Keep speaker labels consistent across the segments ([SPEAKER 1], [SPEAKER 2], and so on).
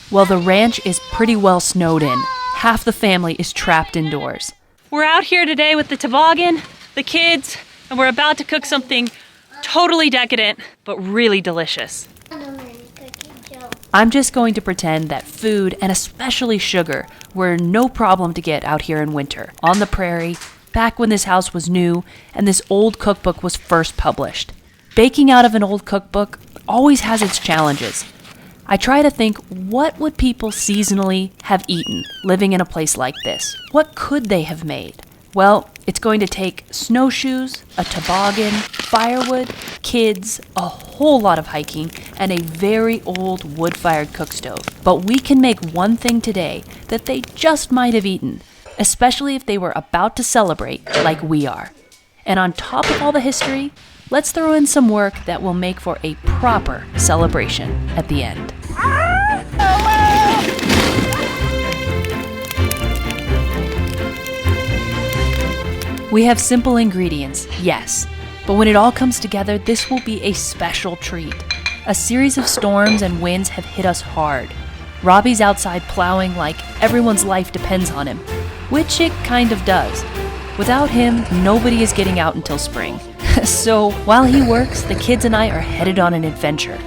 [SPEAKER 1] Well, the ranch is pretty well snowed in. Half the family is trapped indoors. We're out here today with the toboggan, the kids, and we're about to cook something totally decadent, but really delicious. I'm just going to pretend that food, and especially sugar, were no problem to get out here in winter, on the prairie, back when this house was new and this old cookbook was first published. Baking out of an old cookbook always has its challenges. I try to think, what would people seasonally have eaten living in a place like this? What could they have made? Well, it's going to take snowshoes, a toboggan, firewood, kids, a whole lot of hiking, and a very old wood-fired cook stove. But we can make one thing today that they just might have eaten, especially if they were about to celebrate like we are. And on top of all the history, let's throw in some work that will make for a proper celebration at the end. We have simple ingredients, yes, but when it all comes together, this will be a special treat. A series of storms and winds have hit us hard. Robbie's outside plowing like everyone's life depends on him, which it kind of does. Without him, nobody is getting out until spring. So while he works, the kids and I are headed on an adventure,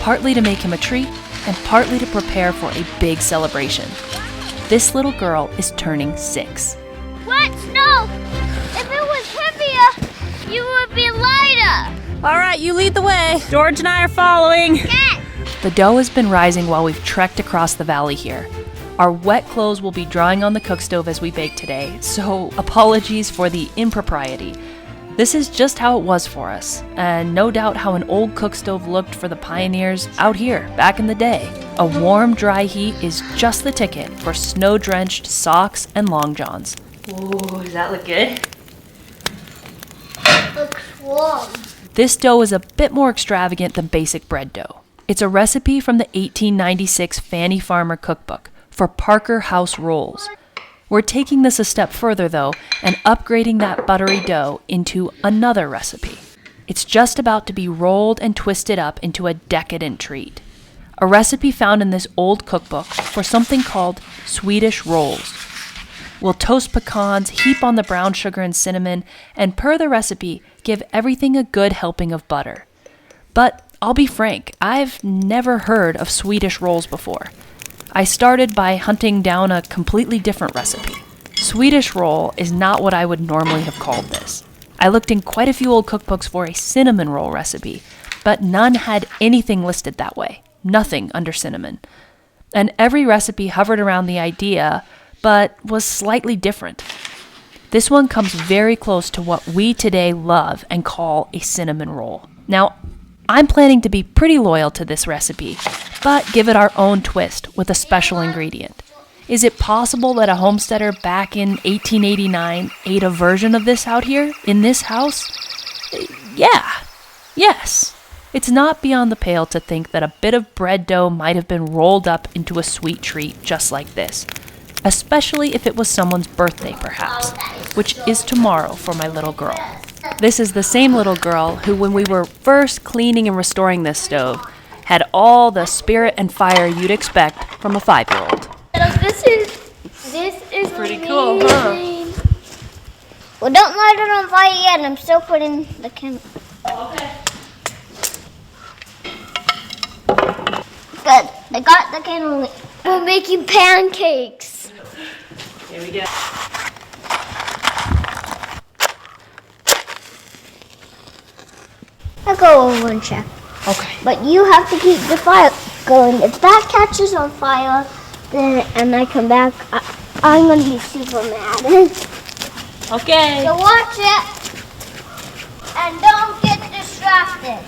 [SPEAKER 1] partly to make him a treat and partly to prepare for a big celebration. This little girl is turning 6.
[SPEAKER 2] What? No! If it was heavier, you would be lighter!
[SPEAKER 1] All right, you lead the way. George and I are following.
[SPEAKER 2] Yes.
[SPEAKER 1] The dough has been rising while we've trekked across the valley here. Our wet clothes will be drying on the cook stove as we bake today, so apologies for the impropriety. This is just how it was for us, and no doubt how an old cook stove looked for the pioneers out here back in the day. A warm, dry heat is just the ticket for snow-drenched socks and long johns. Ooh, does that look good?
[SPEAKER 2] Looks warm.
[SPEAKER 1] This dough is a bit more extravagant than basic bread dough. It's a recipe from the 1896 Famny Farmer cookbook for Parker House rolls. We're taking this a step further, though, and upgrading that buttery dough into another recipe. It's just about to be rolled and twisted up into a decadent treat. A recipe found in this old cookbook for something called Swedish Rolls. We'll toast pecans, heap on the brown sugar and cinnamon, and per the recipe, give everything a good helping of butter. But I'll be frank, I've never heard of Swedish rolls before. I started by hunting down a completely different recipe. Swedish roll is not what I would normally have called this. I looked in quite a few old cookbooks for a cinnamon roll recipe, but none had anything listed that way. Nothing under cinnamon. And every recipe hovered around the idea, but was slightly different. This one comes very close to what we today love and call a cinnamon roll. Now, I'm planning to be pretty loyal to this recipe, but give it our own twist with a special ingredient. Is it possible that a homesteader back in 1889 ate a version of this out here, in this house? Yes. It's not beyond the pale to think that a bit of bread dough might have been rolled up into a sweet treat just like this, especially if it was someone's birthday perhaps, which is tomorrow for my little girl. This is the same little girl who, when we were first cleaning and restoring this stove, had all the spirit and fire you'd expect from a 5-year-old.
[SPEAKER 2] This is
[SPEAKER 1] Pretty
[SPEAKER 2] amazing.
[SPEAKER 1] cool, huh?
[SPEAKER 2] Well, don't light it on fire yet. I'm still putting the candle.
[SPEAKER 1] Okay.
[SPEAKER 2] Good. I got the candle lit. We're making pancakes.
[SPEAKER 1] Here we go.
[SPEAKER 2] I'll go over and check.
[SPEAKER 1] Okay.
[SPEAKER 2] But you have to keep the fire going. If that catches on fire, then and I come back, I'm gonna be super mad.
[SPEAKER 1] Okay.
[SPEAKER 2] So watch it and don't get distracted.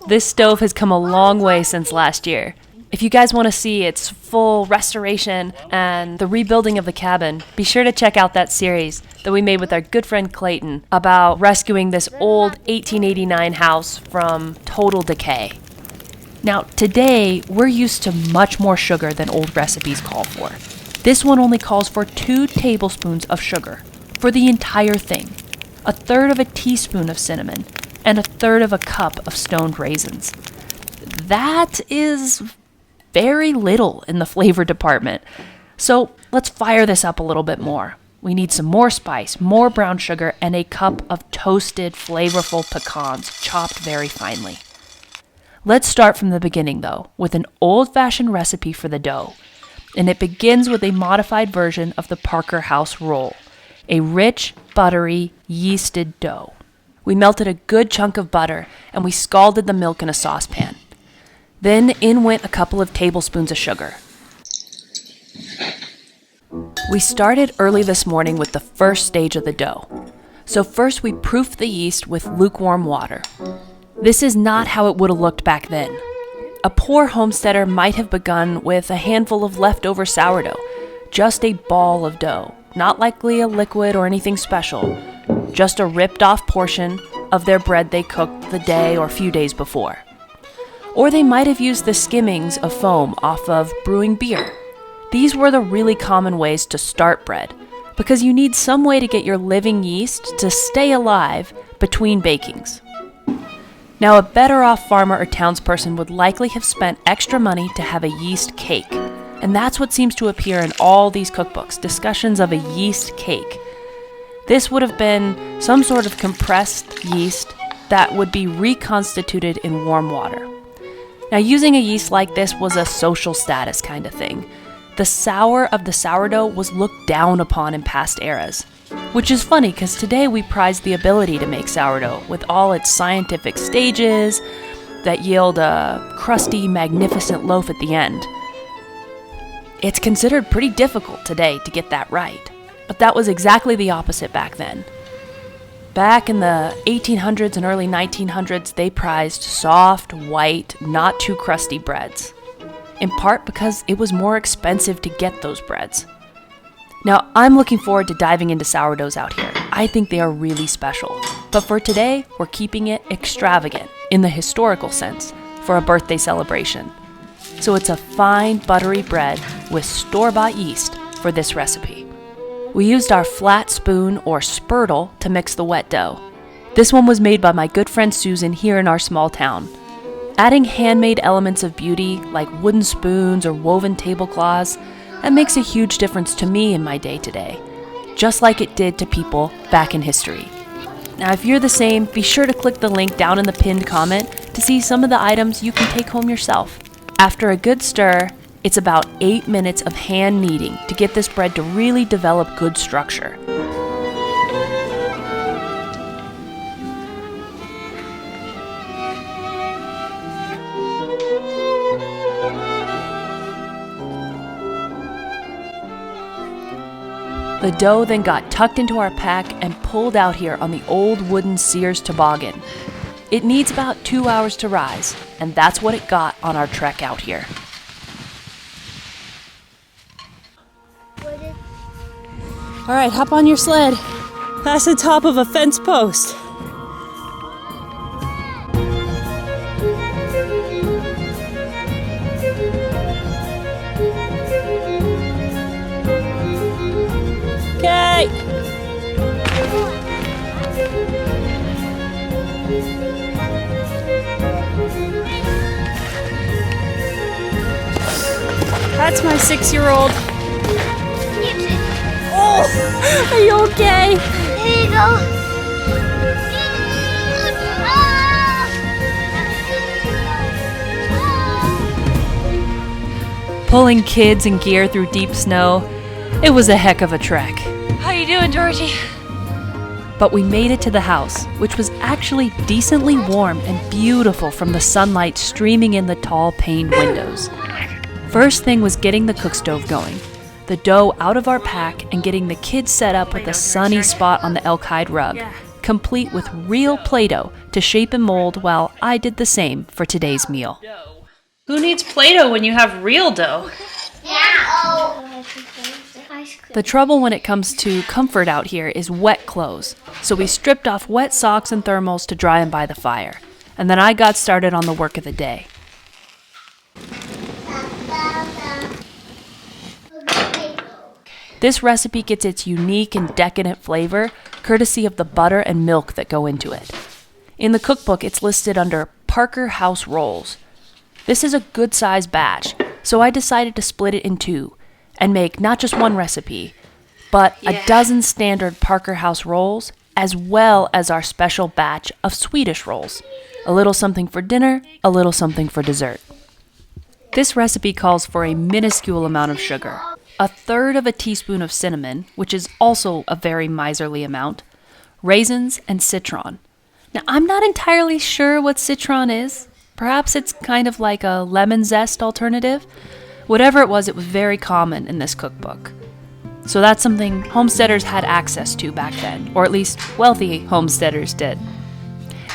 [SPEAKER 1] This stove has come a long way since last year. If you guys want to see its full restoration and the rebuilding of the cabin, be sure to check out that series that we made with our good friend Clayton about rescuing this old 1889 house from total decay. Now, today, we're used to much more sugar than old recipes call for. This one only calls for 2 tablespoons of sugar for the entire thing, 1/3 of a teaspoon of cinnamon, and 1/3 of a cup of stoned raisins. That is very little in the flavor department. So let's fire this up a little bit more. We need some more spice, more brown sugar, and a cup of toasted, flavorful pecans chopped very finely. Let's start from the beginning, though, with an old-fashioned recipe for the dough. And it begins with a modified version of the Parker House roll, a rich, buttery, yeasted dough. We melted a good chunk of butter, and we scalded the milk in a saucepan. Then in went a couple of tablespoons of sugar. We started early this morning with the first stage of the dough. So first we proofed the yeast with lukewarm water. This is not how it would have looked back then. A poor homesteader might have begun with a handful of leftover sourdough, just a ball of dough, not likely a liquid or anything special, just a ripped off portion of their bread they cooked the day or few days before. Or they might have used the skimmings of foam off of brewing beer. These were the really common ways to start bread, because you need some way to get your living yeast to stay alive between bakings. Now, a better off farmer or townsperson would likely have spent extra money to have a yeast cake, and that's what seems to appear in all these cookbooks, discussions of a yeast cake. This would have been some sort of compressed yeast that would be reconstituted in warm water. Now, using a yeast like this was a social status kind of thing. The sour of the sourdough was looked down upon in past eras, which is funny because today we prize the ability to make sourdough with all its scientific stages that yield a crusty, magnificent loaf at the end. It's considered pretty difficult today to get that right, but that was exactly the opposite back then. Back in the 1800s and early 1900s, they prized soft, white, not too crusty breads, in part because it was more expensive to get those breads. Now, I'm looking forward to diving into sourdoughs out here. I think they are really special. But for today, we're keeping it extravagant, in the historical sense, for a birthday celebration. So it's a fine, buttery bread with store-bought yeast for this recipe. We used our flat spoon or spurtle to mix the wet dough. This one was made by my good friend Susan here in our small town. Adding handmade elements of beauty, like wooden spoons or woven tablecloths, that makes a huge difference to me in my day-to-day, just like it did to people back in history. Now, if you're the same, be sure to click the link down in the pinned comment to see some of the items you can take home yourself. After a good stir, it's about 8 minutes of hand kneading to get this bread to really develop good structure. The dough then got tucked into our pack and pulled out here on the old wooden Sears toboggan. It needs about 2 hours to rise, and that's what it got on our trek out here.
[SPEAKER 3] All right, hop on your sled. That's the top of a fence post. Okay. That's my 6-year-old. Oh, are you okay?
[SPEAKER 2] Here you go.
[SPEAKER 1] Pulling kids and gear through deep snow, it was a heck of a trek.
[SPEAKER 3] How you doing, Dorothy?
[SPEAKER 1] But we made it to the house, which was actually decently warm and beautiful from the sunlight streaming in the tall paned windows. First thing was getting the cook stove going, the dough out of our pack, and getting the kids set up with a sunny spot on the elk hide rug, complete with real Play-Doh to shape and mold while I did the same for today's meal.
[SPEAKER 3] Who needs Play-Doh when you have real dough?
[SPEAKER 1] The trouble when it comes to comfort out here is wet clothes, so we stripped off wet socks and thermals to dry them by the fire, and then I got started on the work of the day. This recipe gets its unique and decadent flavor courtesy of the butter and milk that go into it. In the cookbook, it's listed under Parker House Rolls. This is a good-sized batch, So I decided to split it in two and make not just one recipe, but a dozen standard Parker House rolls, as well as our special batch of Swedish rolls. A little something for dinner, a little something for dessert. This recipe calls for a minuscule amount of sugar, 1/3 teaspoon of cinnamon, which is also a very miserly amount, raisins, and citron. Now, I'm not entirely sure what citron is. Perhaps it's kind of like a lemon zest alternative. Whatever it was very common in this cookbook. So that's something homesteaders had access to back then, or at least wealthy homesteaders did.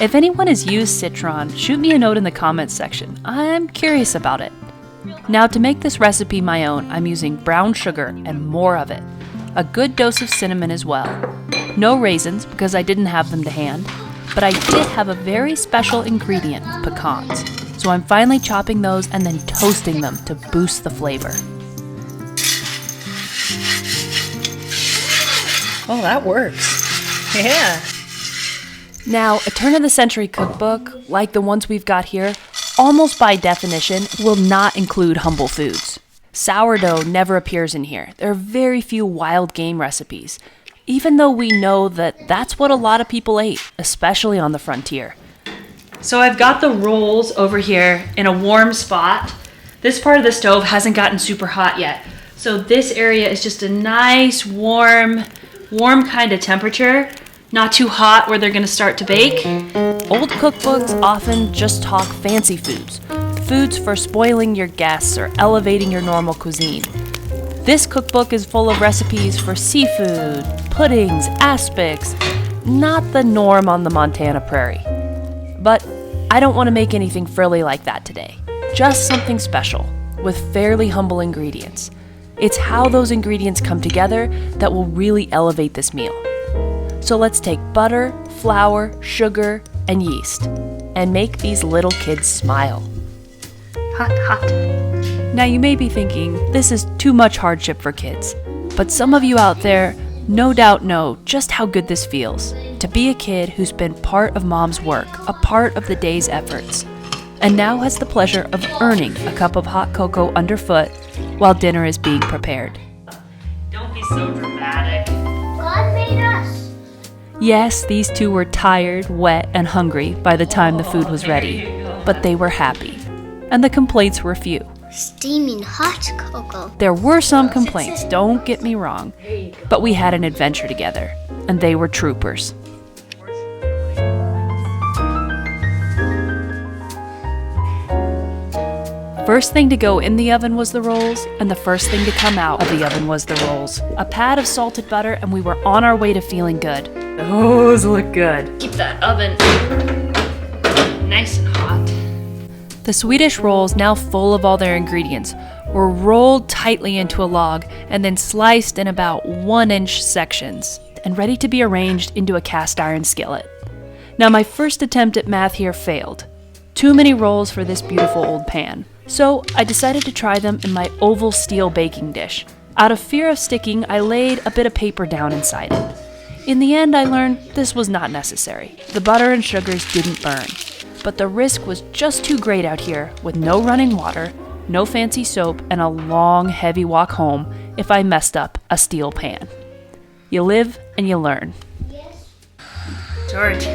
[SPEAKER 1] If anyone has used citron, shoot me a note in the comments section. I'm curious about it. Now, to make this recipe my own, I'm using brown sugar and more of it. A good dose of cinnamon as well. No raisins because I didn't have them to hand, but I did have a very special ingredient, pecans. So I'm finally chopping those and then toasting them to boost the flavor.
[SPEAKER 3] Oh, that works. Yeah.
[SPEAKER 1] Now, a turn-of-the-century cookbook, like the ones we've got here, almost by definition, will not include humble foods. Sourdough never appears in here. There are very few wild game recipes, even though we know that that's what a lot of people ate, especially on the frontier. So I've got the rolls over here in a warm spot. This part of the stove hasn't gotten super hot yet. So this area is just a nice, warm kind of temperature. Not too hot where they're gonna start to bake. Old cookbooks often just talk fancy foods. Foods for spoiling your guests or elevating your normal cuisine. This cookbook is full of recipes for seafood, puddings, aspics, not the norm on the Montana prairie. But I don't want to make anything frilly like that today. Just something special, with fairly humble ingredients. It's how those ingredients come together that will really elevate this meal. So let's take butter, flour, sugar, and yeast, and make these little kids smile. Hot, hot. Now you may be thinking, this is too much hardship for kids. But some of you out there no doubt know just how good this feels, to be a kid who's been part of mom's work, a part of the day's efforts, and now has the pleasure of earning a cup of hot cocoa underfoot while dinner is being prepared. Don't be so dramatic.
[SPEAKER 2] God made us.
[SPEAKER 1] Yes, these two were tired, wet, and hungry by the time the food was ready, but they were happy, and the complaints were few.
[SPEAKER 2] Steaming hot cocoa.
[SPEAKER 1] There were some complaints, don't get me wrong, but we had an adventure together, and they were troopers. First thing to go in the oven was the rolls, and the first thing to come out of the oven was the rolls. A pat of salted butter, and we were on our way to feeling good. Those look good. Keep that oven nice and hot. The Swedish rolls, now full of all their ingredients, were rolled tightly into a log and then sliced in about 1-inch sections and ready to be arranged into a cast iron skillet. Now, my first attempt at math here failed. Too many rolls for this beautiful old pan. So I decided to try them in my oval steel baking dish. Out of fear of sticking, I laid a bit of paper down inside it. In the end, I learned this was not necessary. The butter and sugars didn't burn. But the risk was just too great out here with no running water, no fancy soap, and a long, heavy walk home if I messed up a steel pan. You live and you learn.
[SPEAKER 2] Yes.
[SPEAKER 1] George,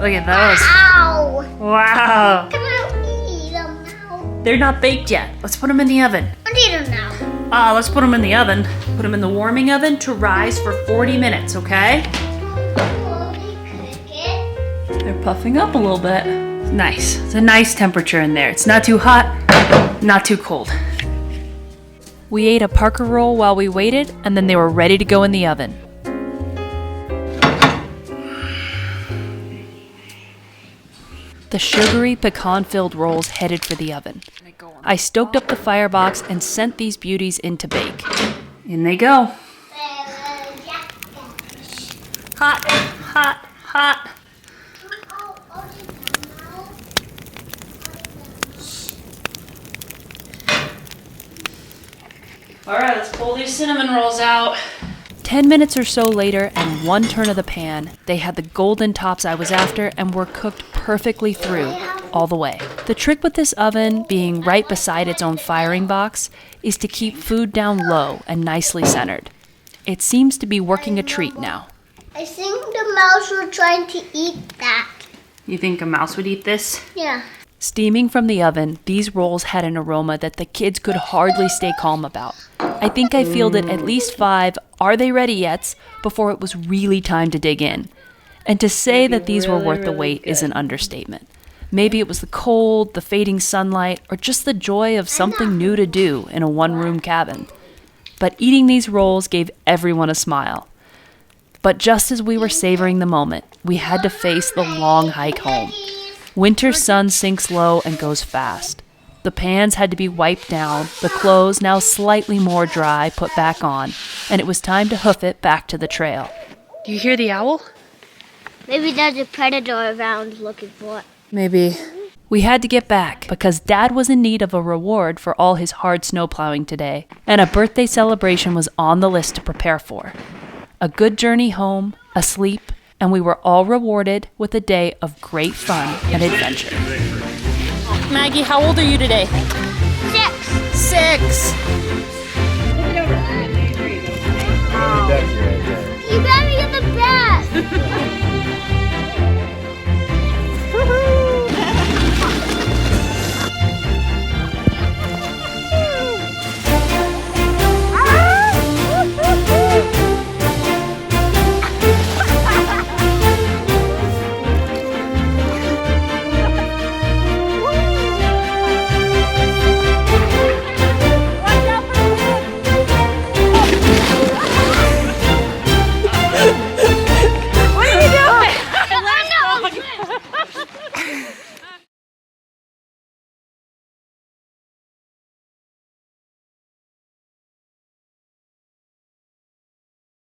[SPEAKER 1] look at those.
[SPEAKER 2] Ow!
[SPEAKER 1] Wow.
[SPEAKER 2] Come on, eat them now.
[SPEAKER 1] They're not baked yet. Let's put them in the oven.
[SPEAKER 2] I'll eat them now.
[SPEAKER 1] Let's put them in the oven. Put them in the warming oven to rise for 40 minutes, okay? They're puffing up a little bit. Nice. It's a nice temperature in there. It's not too hot, not too cold. We ate a Parker roll while we waited, and then they were ready to go in the oven. The sugary, pecan-filled rolls headed for the oven. I stoked up the firebox and sent these beauties in to bake. In they go. Hot, hot, hot. All right, let's pull these cinnamon rolls out. 10 minutes or so later, and one turn of the pan, they had the golden tops I was after and were cooked perfectly through, all the way. The trick with this oven being right beside its own firing box is to keep food down low and nicely centered. It seems to be working a treat now.
[SPEAKER 2] I think the mouse were trying to eat that.
[SPEAKER 1] You think a mouse would eat this?
[SPEAKER 2] Yeah.
[SPEAKER 1] Steaming from the oven, these rolls had an aroma that the kids could hardly stay calm about. I think I fielded at least 5 "are they ready yet?" before it was really time to dig in. And to say that these were worth the wait is an understatement. Maybe it was the cold, the fading sunlight, or just the joy of something new to do in a one-room cabin. But eating these rolls gave everyone a smile. But just as we were savoring the moment, we had to face the long hike home. Winter's sun sinks low and goes fast. The pans had to be wiped down, the clothes, now slightly more dry, put back on, and it was time to hoof it back to the trail. Do you hear the owl?
[SPEAKER 2] Maybe there's a predator around looking for it.
[SPEAKER 1] Maybe. We had to get back because Dad was in need of a reward for all his hard snow plowing today, and a birthday celebration was on the list to prepare for. A good journey home, a sleep, and we were all rewarded with a day of great fun and adventure.
[SPEAKER 3] Maggie, how old are you today?
[SPEAKER 2] 6.
[SPEAKER 3] 6.
[SPEAKER 4] Look it over. 1, 2, 3.